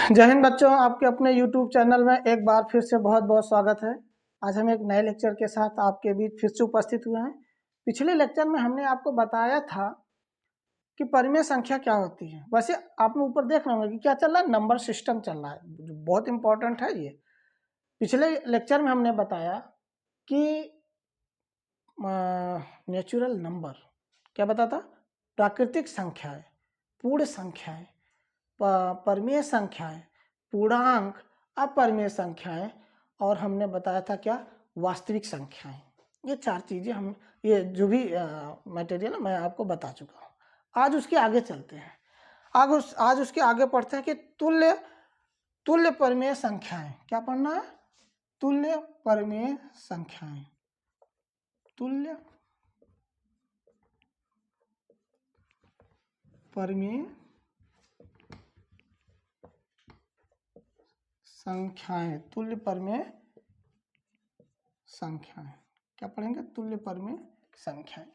जय हिंद बच्चों, आपके अपने YouTube चैनल में एक बार फिर से बहुत बहुत स्वागत है। आज हम एक नए लेक्चर के साथ आपके बीच फिर से उपस्थित हुए हैं। पिछले लेक्चर में हमने आपको बताया था कि परिमेय संख्या क्या होती है। वैसे आपने ऊपर देख रहे होंगे कि क्या चल रहा है, नंबर सिस्टम चल रहा है, जो बहुत इंपॉर्टेंट है। ये पिछले लेक्चर में हमने बताया कि नेचुरल नंबर क्या बताता, प्राकृतिक संख्याएं, पूर्ण संख्याएं, परिमेय संख्याएं, पूर्णांक, अपरिमेय संख्याएं, और हमने बताया था क्या, वास्तविक संख्याएं। ये चार चीजें हम, ये जो भी मटेरियल मैं आपको बता चुका हूँ। आज उसके आगे चलते हैं। आज उसके आगे पढ़ते हैं कि तुल्य परिमेय संख्याएं। क्या पढ़ना है? तुल्य परिमेय संख्याएं। तुल्य परिमेय संख्याएं। तुल्य परिमेय संख्याएं क्या पढ़ेंगे? तुल्य परिमेय संख्याएं,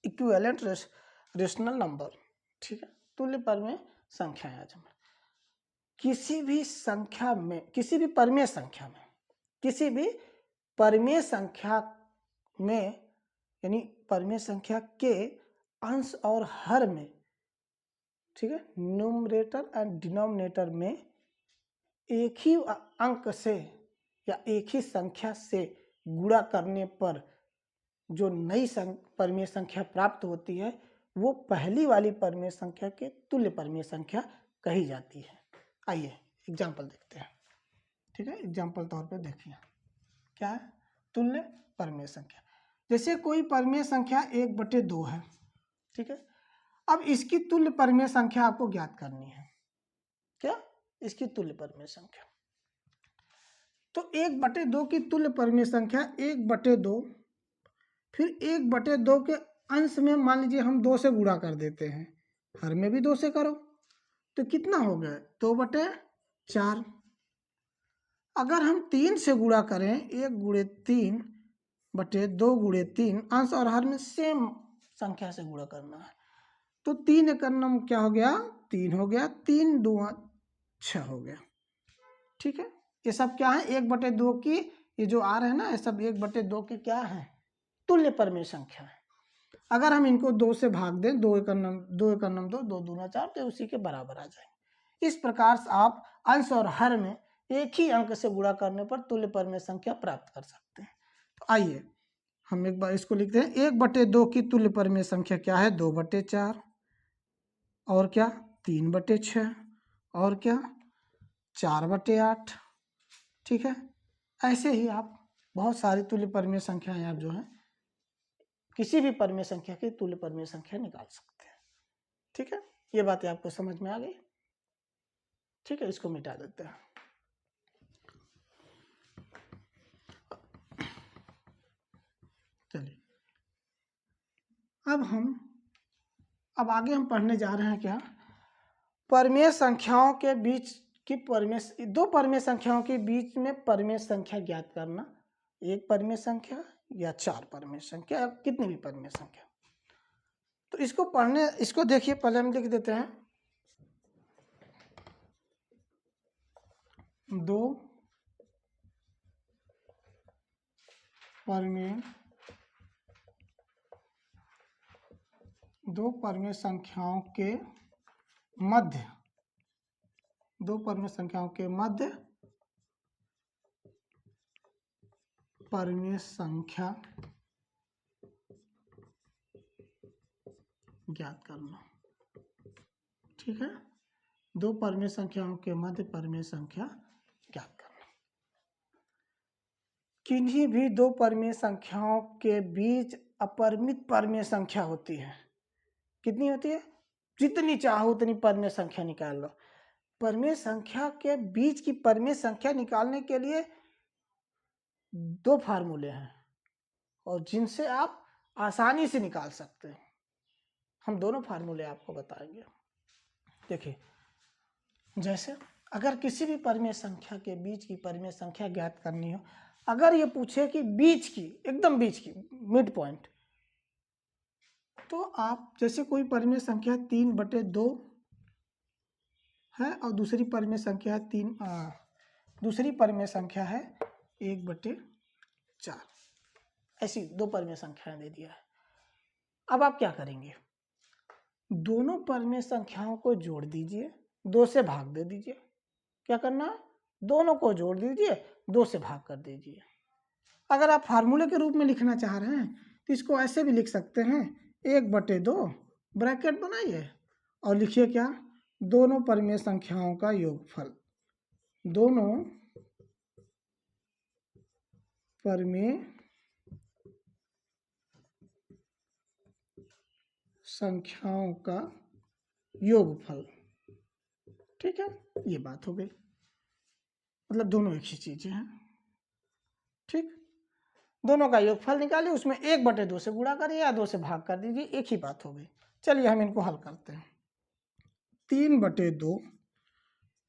इक्विवेलेंट रेशनल नंबर। ठीक है, तुल्य परिमेय संख्याएं। आज हम किसी भी संख्या में, किसी भी परिमेय संख्या में, किसी भी परिमेय संख्या में, यानी परिमेय संख्या के अंश और हर में, ठीक है, न्यूमरेटर एंड डिनोमिनेटर में एक ही अंक से या एक ही संख्या से गुणा करने पर जो नई परिमेय संख्या प्राप्त होती है, वो पहली वाली परिमेय संख्या के तुल्य परिमेय संख्या कही जाती है। आइए एग्जाम्पल देखते हैं। ठीक है, एग्जाम्पल तौर पे देखिए क्या है तुल्य परिमेय संख्या। जैसे कोई परिमेय संख्या 1/2 है। ठीक है, अब इसकी तुल्य परिमेय संख्या आपको ज्ञात करनी है। क्या? इसकी तुल्य परिमेय संख्या। तो 1/2 की तुल्य परिमेय संख्या 1/2, फिर 1/2 के अंश में मान लीजिए हम 2 से गुणा कर देते हैं, हर में भी 2 से करो, तो कितना हो गया? 2/4। अगर हम 3 से गुणा करें, 1/3/2/3, अंश और हर में सेम संख्या से गुणा करना है, तो 3 एक नंबर क्या हो गया? 3 हो गया, 3 दूना 6 हो गया। ठीक है, ये सब क्या है? 1/2 की, ये जो आ रहे हैं ना, ये सब 1/2 के क्या है? तुल्य परिमेय संख्या है। अगर हम इनको 2 से भाग दें, 2 एकम 2, 2 दूना 4, तो उसी के बराबर आ जाएंगे। इस प्रकार से आप अंश और हर में एक ही अंक से गुणा करने पर तुल्य परिमेय संख्या प्राप्त कर सकते हैं। तो आइए हम एक बार इसको लिखते हैं। 1/2 की तुल्य परिमेय संख्या क्या है? 2/4, और क्या? 3/6, और क्या? 4/8। ठीक है, ऐसे ही आप बहुत सारी तुल्य परिमेय संख्याएं आप जो है किसी भी परिमेय संख्या की तुल्य परिमेय संख्या निकाल सकते हैं। ठीक है, ये बातें आपको समझ में आ गई? ठीक है, इसको मिटा देते हैं। चलिए अब आगे हम पढ़ने जा रहे हैं क्या, परिमेय संख्याओं के बीच की दो परिमेय संख्याओं के बीच में परिमेय संख्या ज्ञात करना। एक परिमेय संख्या या 4 परिमेय संख्या, कितनी भी परिमेय संख्या। तो इसको देखिए, पहले हम लिख देते हैं। 2 परिमेय संख्याओं के मध्य, 2 परिमेय संख्याओं के मध्य परिमेय संख्या ज्ञात करना। ठीक है, 2 परिमेय संख्याओं के मध्य परिमेय संख्या ज्ञात करना। किन्हीं भी 2 परिमेय संख्याओं के बीच अपरिमित परिमेय संख्या होती है। कितनी होती है? जितनी चाहो उतनी परिमेय संख्या निकाल लो। परिमेय संख्या के बीच की परिमेय संख्या निकालने के लिए 2 फार्मूले हैं, और जिनसे आप आसानी से निकाल सकते हैं। हम दोनों फार्मूले आपको बताएंगे। देखिए, जैसे अगर किसी भी परिमेय संख्या के बीच की परिमेय संख्या ज्ञात करनी हो, अगर ये पूछे कि बीच की, एकदम बीच की, मिड पॉइंट, तो आप जैसे कोई परिमेय संख्या 3/2 है और दूसरी परिमेय संख्या है दूसरी परिमेय संख्या है 1/4। ऐसी दो परिमेय संख्याएं दे दिया है। अब आप क्या करेंगे, दोनों परिमेय संख्याओं को जोड़ दीजिए, 2 से भाग दे दीजिए। क्या करना है, दोनों को जोड़ दीजिए, 2 से भाग कर दीजिए। अगर आप फार्मूले के रूप में लिखना चाह रहे हैं तो इसको ऐसे भी लिख सकते हैं, 1/2 ब्रैकेट बनाइए और लिखिए क्या, दोनों परिमेय संख्याओं का योगफल। दोनों परिमेय संख्याओं का योगफल। ठीक है, ये बात हो गई, मतलब दोनों एक ही चीजें हैं। ठीक, दोनों का योगफल निकालिए, उसमें 1/2 से गुणा करिए या 2 से भाग कर दीजिए, एक ही बात हो गई। चलिए हम इनको हल करते हैं। 3/2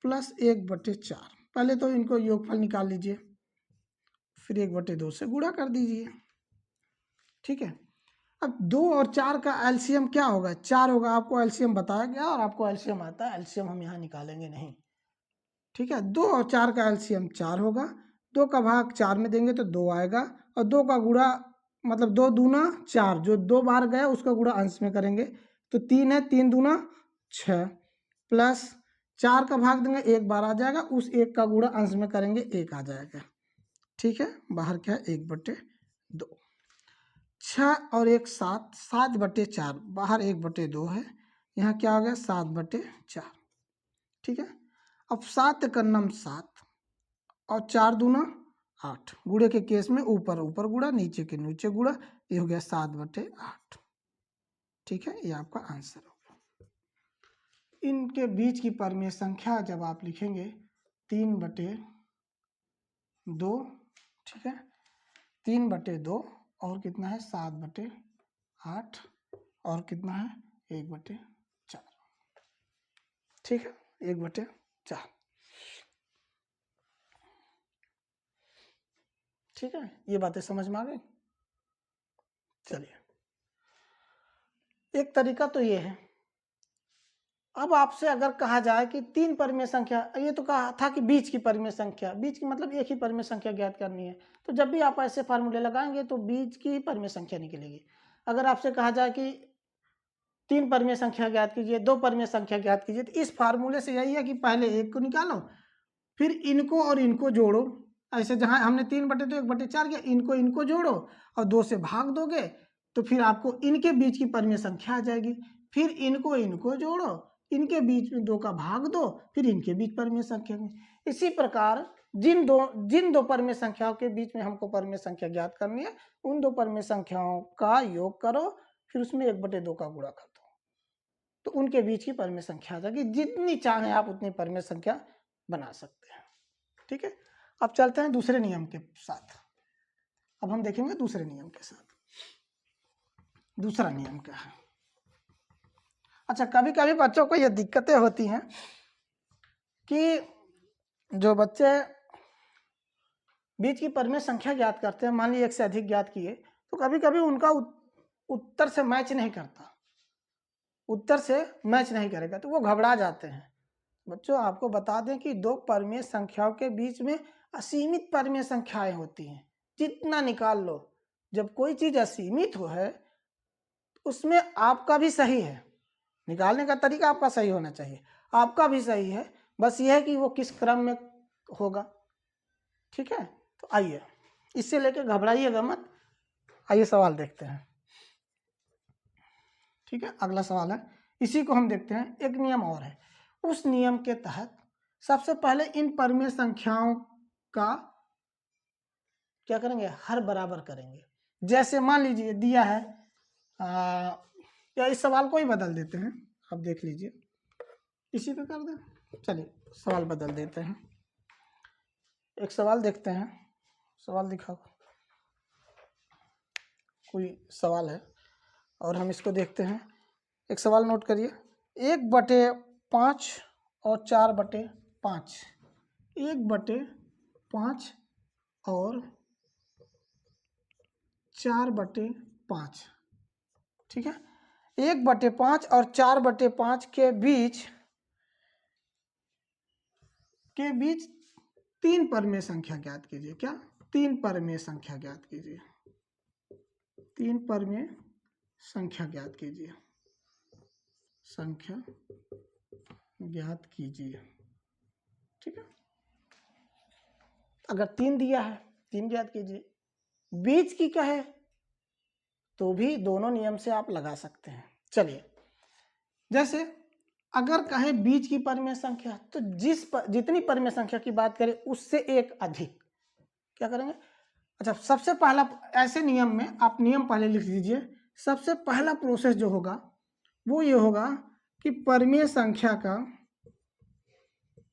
प्लस 1/4, पहले तो इनको योगफल निकाल लीजिए, फिर 1/2 से गुणा कर दीजिए। ठीक है, अब 2 और 4 का एलसीएम क्या होगा, 4 होगा। आपको एलसीएम बताया गया और आपको एलसीएम आता है, एलसीएम हम यहाँ निकालेंगे नहीं। ठीक है, 2 और 4 का एलसीएम 4 होगा, 2 का भाग 4 में देंगे तो 2 आएगा, और 2 का गुणा मतलब 2 दूना 4, जो 2 बार गया उसका गुणा अंश में करेंगे तो 3 है, 3 दूना 6, प्लस 4 का भाग देंगे 1 बार आ जाएगा, उस 1 का गुणा अंश में करेंगे 1 आ जाएगा। ठीक है, बाहर क्या है 1/2, 6 और 1 7, 7/4, बाहर 1/2 है, यहाँ क्या हो गया 7/4। ठीक है, अब 7 का नम 7 और 4 दूना 8, गुणे के केस में ऊपर ऊपर गुणा, नीचे के नीचे गुणा, ये हो गया 7/8। ठीक है, ये आपका आंसर होगा। इनके बीच की परिमेय संख्या जब आप लिखेंगे 3/2, ठीक है, 3/2 और कितना है 7/8 और कितना है 1/4। ठीक है, 1/4। ठीक है, ये बातें समझ में आ गई। चलिए, एक तरीका तो ये है। अब आपसे अगर कहा जाए कि 3 परिमेय संख्या, ये तो कहा था कि बीच की परिमेय संख्या, बीच की मतलब एक ही परिमेय संख्या ज्ञात करनी है, तो जब भी आप ऐसे फार्मूले लगाएंगे तो बीच की परिमेय संख्या निकलेगी। अगर आपसे कहा जाए कि 3 परिमेय संख्या ज्ञात कीजिए, 2 परिमेय संख्या ज्ञात कीजिए, तो इस फार्मूले से यही है कि पहले एक को निकालो, फिर इनको और इनको जोड़ो। ऐसे जहां हमने 3/2 1/4 किया, इनको इनको जोड़ो और 2 से भाग दोगे तो फिर आपको इनके बीच की परिमेय संख्या आ जाएगी। फिर इनको इनको जोड़ो, इनके बीच में 2 का भाग दो, फिर इनके बीच परिमेय संख्या। इसी प्रकार जिन दो परिमेय संख्याओं के बीच में हमको परिमेय संख्या ज्ञात करनी है, उन 2 परिमेय संख्याओं का योग करो, फिर उसमें 1/2 का गुणा कर दो, तो उनके बीच की परिमेय संख्या आ जाएगी। जितनी चाहे आप उतनी परिमेय संख्या बना सकते हैं। ठीक है, अब चलते हैं दूसरे नियम के साथ। अब हम देखेंगे दूसरे नियम के साथ। दूसरा नियम क्या है। अच्छा, कभी कभी बच्चों को ये दिक्कतें होती हैं कि जो बच्चे बीच की परिमेय संख्या ज्ञात करते हैं, मान लीजिए 1 से अधिक ज्ञात किए, तो कभी कभी उनका उत्तर से मैच नहीं करता, उत्तर से मैच नहीं करेगा तो वो घबरा जाते हैं। बच्चों, आपको बता दें कि 2 परिमेय संख्याओं के बीच में असीमित परिमेय संख्याएं होती हैं, जितना निकाल लो। जब कोई चीज असीमित हो है उसमें आपका भी सही है, निकालने का तरीका आपका सही होना चाहिए, आपका भी सही है, बस यह है कि वो किस क्रम में होगा। ठीक है, तो आइए, इससे लेकर घबराइएगा मत। आइए सवाल देखते हैं। ठीक है, अगला सवाल है, इसी को हम देखते हैं। एक नियम और है, उस नियम के तहत सबसे पहले इन परिमेय संख्याओं का क्या करेंगे, हर बराबर करेंगे। जैसे मान लीजिए दिया है, या इस सवाल को ही बदल देते हैं, अब देख लीजिए, इसी पे कर दें। चलिए सवाल बदल देते हैं, एक सवाल देखते हैं। सवाल दिखाओ, कोई सवाल है और हम इसको देखते हैं। एक सवाल नोट करिए, 1/5 और 4/5, 1/5 और 4/5। ठीक है, 1/5 और 4/5 के बीच के बीच 3 परिमेय संख्या ज्ञात कीजिए। क्या? 3 परिमेय संख्या ज्ञात कीजिए। 3 परिमेय संख्या ज्ञात कीजिए। संख्या ज्ञात कीजिए। ठीक है, अगर 3 दिया है 3 ज्ञात कीजिए। बीच की कहे तो भी दोनों नियम से आप लगा सकते हैं। चलिए, जैसे अगर कहे बीच की परिमेय संख्या तो जितनी परिमेय संख्या की बात करें उससे एक अधिक क्या करेंगे? अच्छा, सबसे पहला ऐसे नियम में आप नियम पहले लिख लीजिए। सबसे पहला प्रोसेस जो होगा वो ये होगा कि परिमेय संख्या का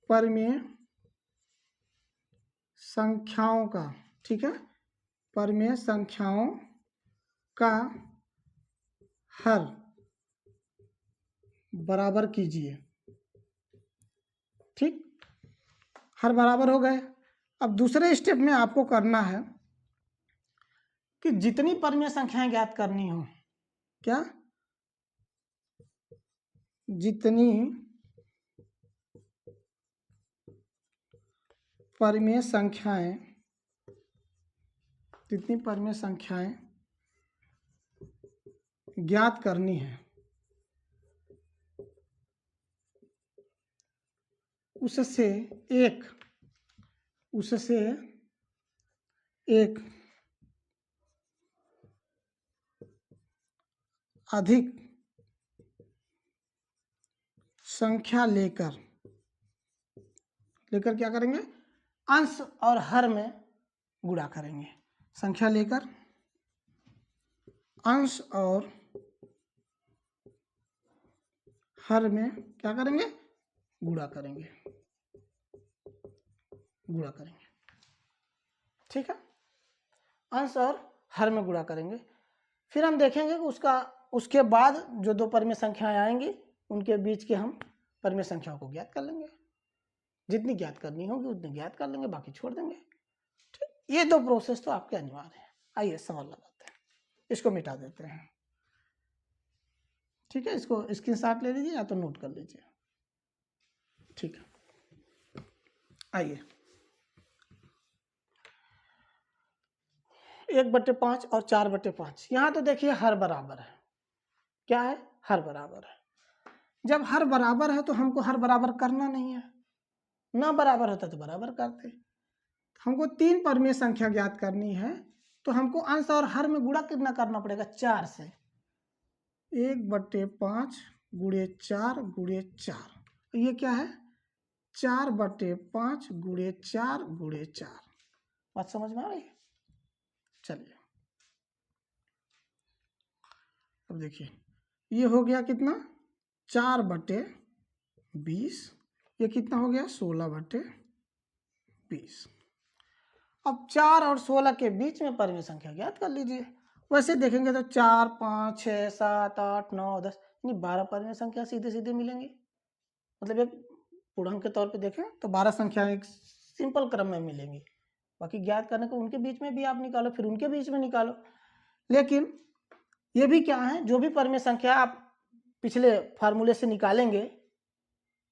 परिमेय संख्याओं का, ठीक है, परिमेय संख्याओं का हर बराबर कीजिए। ठीक, हर बराबर हो गए। अब दूसरे स्टेप में आपको करना है कि जितनी परिमेय संख्याएं ज्ञात करनी हो, क्या? जितनी परिमेय संख्याएं ज्ञात करनी है उससे एक अधिक संख्या लेकर क्या करेंगे? अंश और हर में गुणा करेंगे। संख्या लेकर अंश और हर में क्या करेंगे? गुणा करेंगे। ठीक है, अंश और हर में गुणा करेंगे। फिर हम देखेंगे कि उसके बाद जो 2 परिमेय संख्याएं आएंगी उनके बीच के हम परिमेय संख्याओं को ज्ञात कर लेंगे। जितनी ज्ञात करनी होगी उतनी ज्ञात कर लेंगे, बाकी छोड़ देंगे। ठीक, ये 2 प्रोसेस तो आपके अनिवार्य है। आइए सवाल लगाते हैं, इसको मिटा देते हैं। ठीक है, इसको स्क्रीनशॉट ले लीजिए या तो नोट कर लीजिए। ठीक है, आइए 1/5 और 4/5। यहाँ तो देखिए हर बराबर है। क्या है? हर बराबर है। जब हर बराबर है तो हमको हर बराबर करना नहीं है, ना बराबर होता तो बराबर करते। हमको 3 परिमेय संख्या ज्ञात करनी है तो हमको अंश और हर में गुणा कितना करना पड़ेगा? 4 से। 1/5 गुणे 4 गुणे 4, ये क्या है? 4/5 गुणे 4 गुणे 4। बात समझ में आ रही है? चलिए, अब देखिए ये हो गया कितना? 4/20। ये कितना हो गया? 16/20। अब 4 और 16 के बीच में परिमेय संख्या ज्ञात कर लीजिए। वैसे देखेंगे तो 4, 5, 6, 7, 8, 9, 10 यानी 12 परिमेय संख्या सीधे सीधे मिलेंगी। मतलब एक पूर्णांक के तौर पे देखें तो 12 संख्या एक सिंपल क्रम में मिलेंगी। बाकी ज्ञात करने को उनके बीच में भी आप निकालो, फिर उनके बीच में निकालो। लेकिन ये भी क्या है, जो भी परिमेय संख्या आप पिछले फार्मूले से निकालेंगे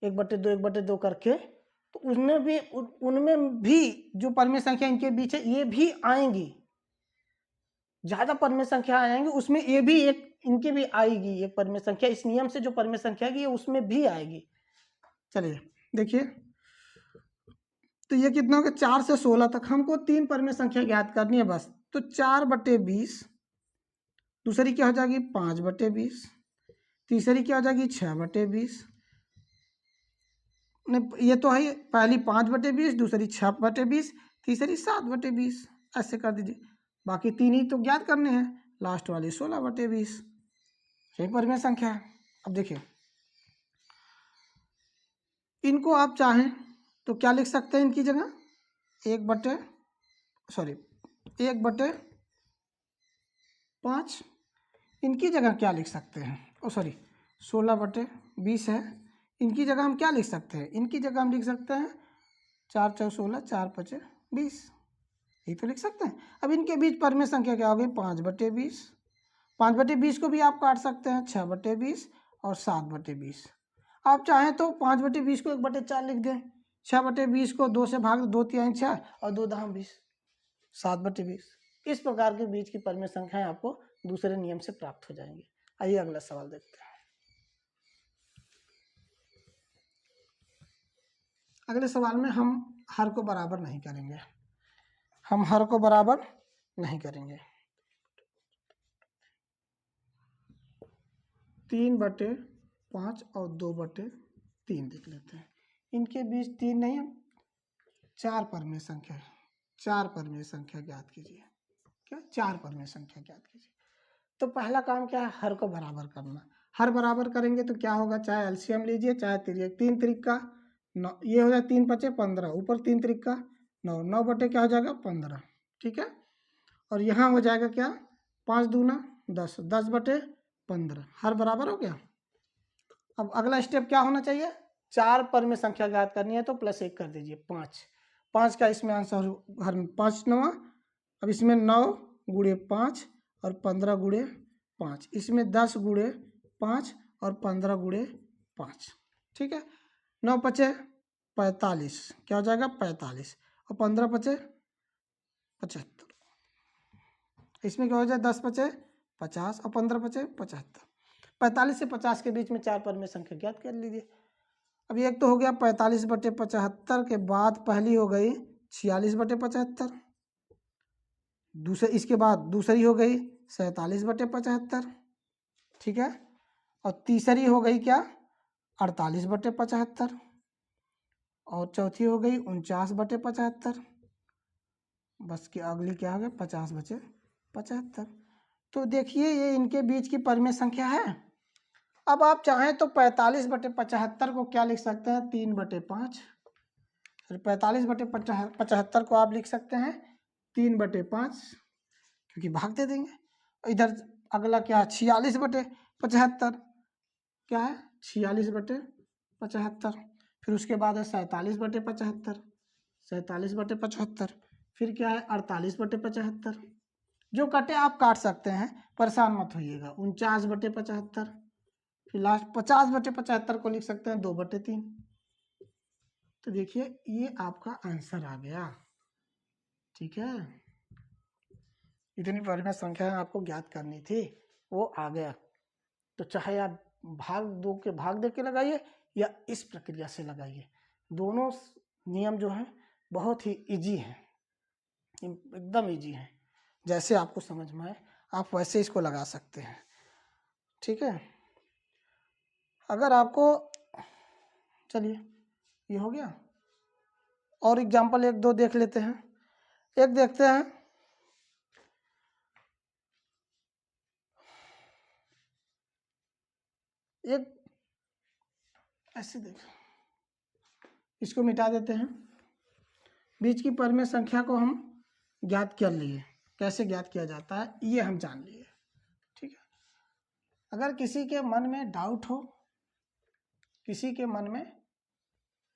1/2 1/2 करके, तो उनमें भी जो परिमेय संख्या इनके बीच है ये भी आएंगी। ज्यादा परिमेय संख्या आएंगी उसमें ये भी एक इनके भी आएगी एक परिमेय संख्या। इस नियम से जो परिमेय संख्या है उसमें भी आएगी। चलिए देखिए, तो ये कितना होगा? 4 से 16 तक हमको 3 परिमेय संख्या ज्ञात करनी है बस। तो 4/20, दूसरी क्या हो जाएगी? 5/20, तीसरी क्या हो जाएगी? 6/20। ये तो है पहली 5/20, दूसरी 6/20, तीसरी 7/20। ऐसे कर दीजिए। बाकी 3 ही तो ज्ञात करने हैं, लास्ट वाली 16/20। यही परिमेय संख्या है। अब देखिए इनको आप चाहें तो क्या लिख सकते हैं इनकी जगह? 1/5 इनकी जगह क्या लिख सकते हैं? 16/20 है, इनकी जगह हम क्या लिख सकते हैं? इनकी जगह हम लिख सकते हैं 4 × 4 = 16, 4 × 5 = 20। यही तो लिख सकते हैं। अब इनके बीच परिमेय संख्या क्या हो गई? 5/20। 5/20 को भी आप काट सकते हैं, 6/20 और 7/20। आप चाहें तो 5/20 को 1/4 लिख दें, 6/20 को 2 से भाग, 2 तिहाई 6 और 2 दहाम 20, 7/20। इस प्रकार के बीच की परिमेय संख्याएं आपको दूसरे नियम से प्राप्त हो जाएंगी। आइए अगला सवाल देखते हैं। अगले सवाल में हम हर को बराबर नहीं करेंगे, हम हर को बराबर नहीं करेंगे। 3/5 और 2/3 देख लेते हैं। इनके बीच 3 नहीं, 4 परिमेय संख्या है। 4 परिमेय संख्या ज्ञात कीजिए। क्या? 4 परिमेय संख्या ज्ञात कीजिए। तो पहला काम क्या है? हर को बराबर करना। हर बराबर करेंगे तो क्या होगा? चाहे एलसीएम लीजिए चाहे तिर्यक। 3 त्रिक का 9, ये हो जाए 3×5 = 15, ऊपर 3 त्रिक का 9, 9 बटे क्या हो जाएगा? 15। ठीक है, और यहाँ हो जाएगा क्या? 5 दूना 10, 10/15। हर बराबर हो गया। अब अगला स्टेप क्या होना चाहिए? 4 परिमेय संख्या ज्ञात करनी है तो +1 कर दीजिए, 5। 5 का इसमें आंसर हर में 5 9। अब इसमें 9 × 5 और 15 × 5, इसमें 10 × 5 और 15 × 5। ठीक है, 9 × 5 = 45, क्या हो जाएगा? 45, और 15 × 5 = 75। इसमें क्या हो जाए? 10 × 5 = 50 और 15 × 5 = 75। 45 से 50 के बीच में 4 परिमेय संख्या ज्ञात कर लीजिए। अब एक तो हो गया 45/75 के बाद पहली हो गई 46/75, दूसरे इसके बाद दूसरी हो गई 47/75। ठीक है, और तीसरी हो गई क्या? 48/75, और चौथी हो गई 49/75। बस की अगली क्या हो गया? 50/75। तो देखिए ये इनके बीच की परिमेय संख्या है। अब आप चाहें तो 45/75 को क्या लिख सकते हैं? 3/5। 45/75 को आप लिख सकते हैं 3/5, क्योंकि भाग दे देंगे। इधर अगला क्या है? 46/75, क्या है? 46/75। फिर उसके बाद है 47/75, 47/75। फिर क्या है? 48/75। जो कटे आप काट सकते हैं, परेशान मत होइएगा। 49/75। फिर लास्ट 50/75 को लिख सकते हैं 2/3। तो देखिए ये आपका आंसर आ गया। ठीक है, इतनी परिमेय संख्या आपको ज्ञात करनी थी, वो आ गया। तो चाहे आप भाग दे के लगाइए या इस प्रक्रिया से लगाइए, दोनों नियम जो हैं बहुत ही इजी हैं, एकदम इजी हैं। जैसे आपको समझ में आए आप वैसे इसको लगा सकते हैं। ठीक है, अगर आपको, चलिए ये हो गया, और एग्जाम्पल 1 2 देख लेते हैं। एक देखते हैं, एक ऐसे देख, इसको मिटा देते हैं। बीच की परिमेय संख्या को हम ज्ञात कर लिए, कैसे ज्ञात किया जाता है ये हम जान लिए। ठीक है, अगर किसी के मन में डाउट हो, किसी के मन में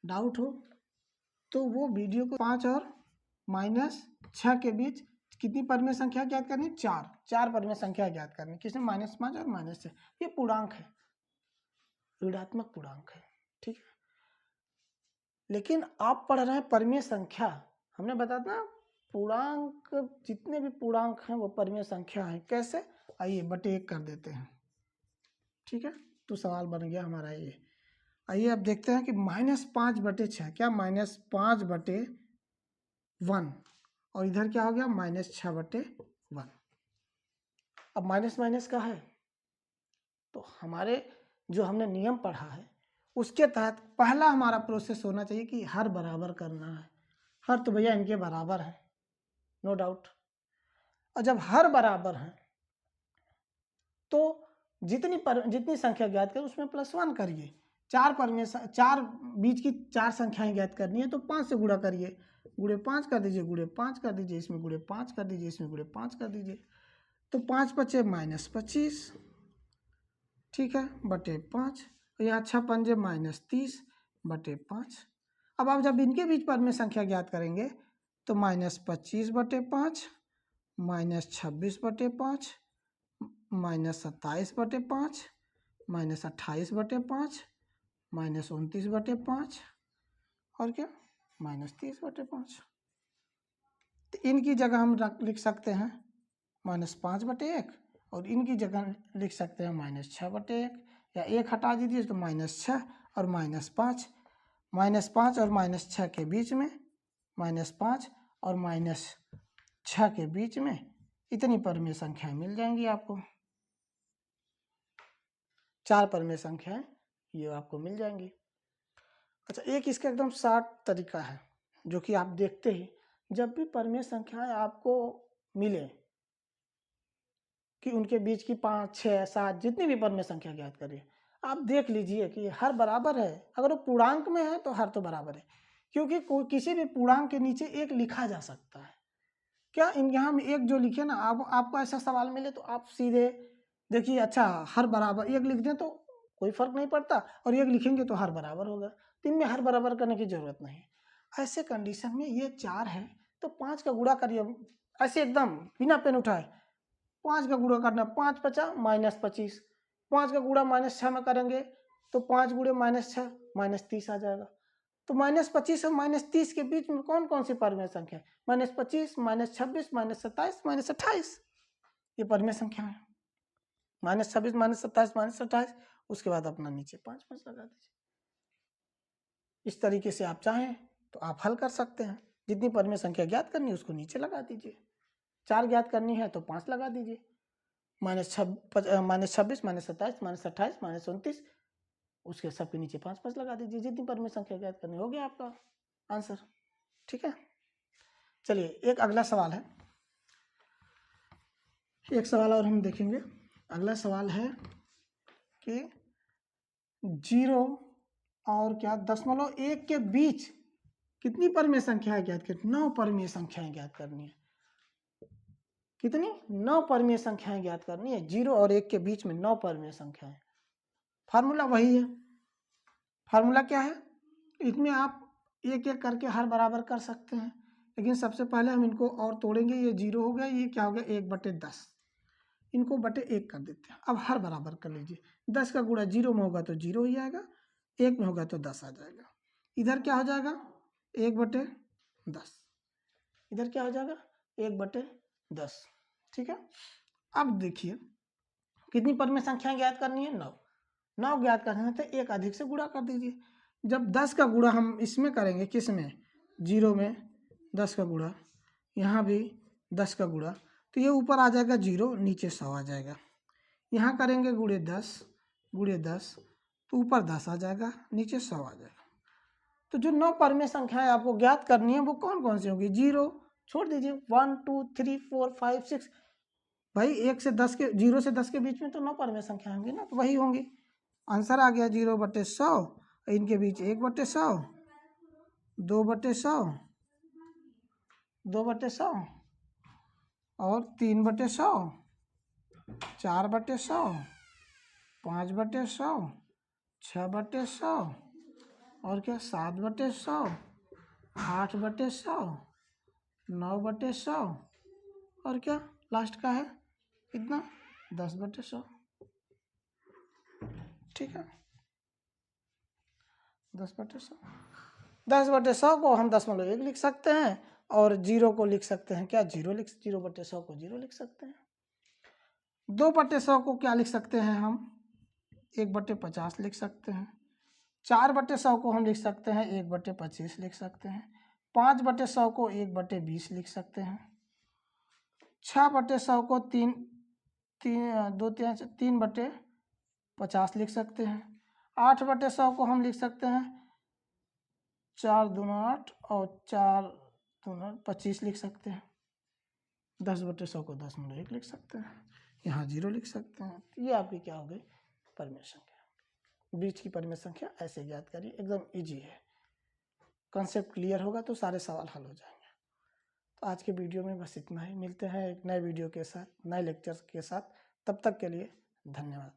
डाउट हो तो वो वीडियो को 5 और -6 के बीच कितनी परिमेय संख्या ज्ञात करनी? 4 परिमेय संख्या ज्ञात करनी। किसमें? -5 और -6। ये पूर्णांक है, ऋणात्मक पूर्णांक है। ठीक है, लेकिन आप पढ़ रहे हैं परिमेय संख्या। हमने बताया था पूर्णांक, जितने भी पूर्णांक हैं वो परिमेय संख्या है। कैसे? आइए बटे 1 कर देते हैं। ठीक है, तो सवाल बन गया हमारा ये। आइए अब देखते हैं कि -5/6, क्या? -5/1, और इधर क्या हो गया? -6/1। अब माइनस माइनस का है तो हमारे जो हमने नियम पढ़ा है उसके तहत पहला हमारा प्रोसेस होना चाहिए कि हर बराबर करना है। हर तो भैया इनके बराबर है, नो डाउट। और जब हर बराबर है तो जितनी संख्या ज्ञात करें उसमें +1 करिए। 4 बीच की 4 संख्याएं ज्ञात करनी है तो 5 से गुणा करिए, गुणे 5 कर दीजिए, गुणे 5 कर दीजिए, इसमें गुणे 5 कर दीजिए, इसमें गुणे 5 कर दीजिए। तो 5 × 5 = -25। ठीक है, बटे 5, यहाँ 6 × 5 = -30 बटे 5। अब आप जब इनके बीच परिमेय संख्या ज्ञात करेंगे तो -25/5, -26/5, -27/5, -28/5, -29/5 और क्या -30/5। तो इनकी जगह हम लिख सकते हैं -5/1 और इनकी जगह लिख सकते हैं -6/1 या 1 हटा दीजिए तो -6 और -5, -5 और -6 के बीच में, -5 और -6 के बीच में इतनी परमेय संख्याएं मिल जाएंगी आपको। 4 परमेय संख्याएं ये आपको मिल जाएंगी। अच्छा, एक इसका एकदम शॉर्ट तरीका है जो कि आप देखते ही जब भी परमेय संख्याएं आपको मिले कि उनके बीच की 5, 6, 7 जितनी भी परमेय संख्या ज्ञात करिए, आप देख लीजिए कि हर बराबर है। अगर वो पूर्णांक में है तो हर तो बराबर है, क्योंकि किसी भी पूर्णांक के नीचे एक लिखा जा सकता है। क्या इन यहाँ में एक जो लिखे ना, आपको ऐसा सवाल मिले तो आप सीधे देखिए, अच्छा हर बराबर एक लिख दें तो कोई फर्क नहीं पड़ता, और एक लिखेंगे तो हर बराबर होगा, तो इनमें हर बराबर करने की जरूरत नहीं। ऐसे कंडीशन में ये 4 है तो 5 का गुणा करिए, ऐसे एकदम बिना पेन उठाए 5 का गुणा करना, 5 पचा -25, 5 का गुणा -6 में करेंगे तो 5 गुणे -6 -30 आ जाएगा। तो -25 और -30 के बीच में कौन कौन सी परमेय संख्या है? -25, -26, -27, -28, ये परमेय संख्या है। -26, -27, -28, उसके बाद अपना नीचे 5 लगा दीजिए। इस तरीके से आप चाहें तो आप हल कर सकते हैं। जितनी परमेय संख्या ज्ञात करनी है उसको नीचे लगा दीजिए। 4 ज्ञात करनी है तो 5 लगा दीजिए। -26, -27, -28, -29, उसके सबके नीचे 5 लगा दीजिए। जितनी परमेय संख्या ज्ञात करनी, हो गया आपका आंसर। ठीक है, चलिए एक अगला सवाल है, एक सवाल और हम देखेंगे। अगला सवाल है कि 0 और क्या 0.1 के बीच कितनी परमेय संख्याएं ज्ञात करनी? 9 परमेय संख्याएं ज्ञात करनी है। कितनी? 9 परमेय संख्याएं ज्ञात करनी है। 0 और 1 के बीच में 9 परमेय संख्याएं। फार्मूला वही है। फार्मूला क्या है? इसमें आप एक एक करके हर बराबर कर सकते हैं, लेकिन सबसे पहले हम इनको और तोड़ेंगे। ये 0 हो गया, ये क्या हो गया 1/10, इनको बटे 1 कर देते हैं। अब हर बराबर कर लीजिए। 10 का गुणा 0 में होगा तो 0 ही आएगा, 1 में होगा तो 10 आ जाएगा। इधर क्या हो जाएगा 1/10, इधर क्या हो जाएगा 1/10। ठीक है, अब देखिए कितनी परमेय संख्याएं ज्ञात करनी है? 9 ज्ञात करना है तो 1 अधिक से गुणा कर दीजिए। जब 10 का गुणा हम इसमें करेंगे, किस में? 0 में 10 का गुणा, यहाँ भी 10 का गुणा, तो ये ऊपर आ जाएगा 0, नीचे 100 आ जाएगा। यहाँ करेंगे गुणे 10 तो ऊपर 10 आ जाएगा, नीचे 100 आ जाएगा। तो जो 9 परमेय संख्याएं आपको ज्ञात करनी है वो कौन कौन सी होगी? 0 छोड़ दीजिए, 1 2 3 4 5 6, भाई 1 से 10 के 0 से 10 के बीच में तो 9 परमेय संख्या होंगी ना, तो वही होंगी। आंसर आ गया 0/100, इनके बीच 1/100, 2/100, 2/100 और 3/100, 4/100, 5/100, 6/100 और क्या 7/100, 8/100, 9/100 और क्या लास्ट का है कितना 10/100। ठीक है, 10/100, 10/100 को हम 0.1 लिख सकते हैं और 0 को लिख सकते हैं क्या 0/100 को 0 लिख सकते हैं। 2/100 को क्या लिख सकते हैं हम? 1/50 लिख सकते हैं। 4/100 को हम लिख सकते हैं 1/25 लिख सकते हैं। 5/100 को 1/20 लिख सकते हैं। 6/100 को 3/50 लिख सकते हैं। 8/100 को हम लिख सकते हैं 4 दूना 8 और 4 दूना 25 लिख सकते हैं। 10/100 को 10/1 लिख सकते हैं, यहाँ 0 लिख सकते हैं। तो ये आपकी क्या हो गई परमेय संख्या। बीच की परमेय संख्या ऐसे ज्ञात करिए, एकदम इजी है। कॉन्सेप्ट क्लियर होगा तो सारे सवाल हल हो जाएंगे। तो आज के वीडियो में बस इतना ही। मिलते हैं एक नए वीडियो के साथ, नए लेक्चर के साथ। तब तक के लिए धन्यवाद।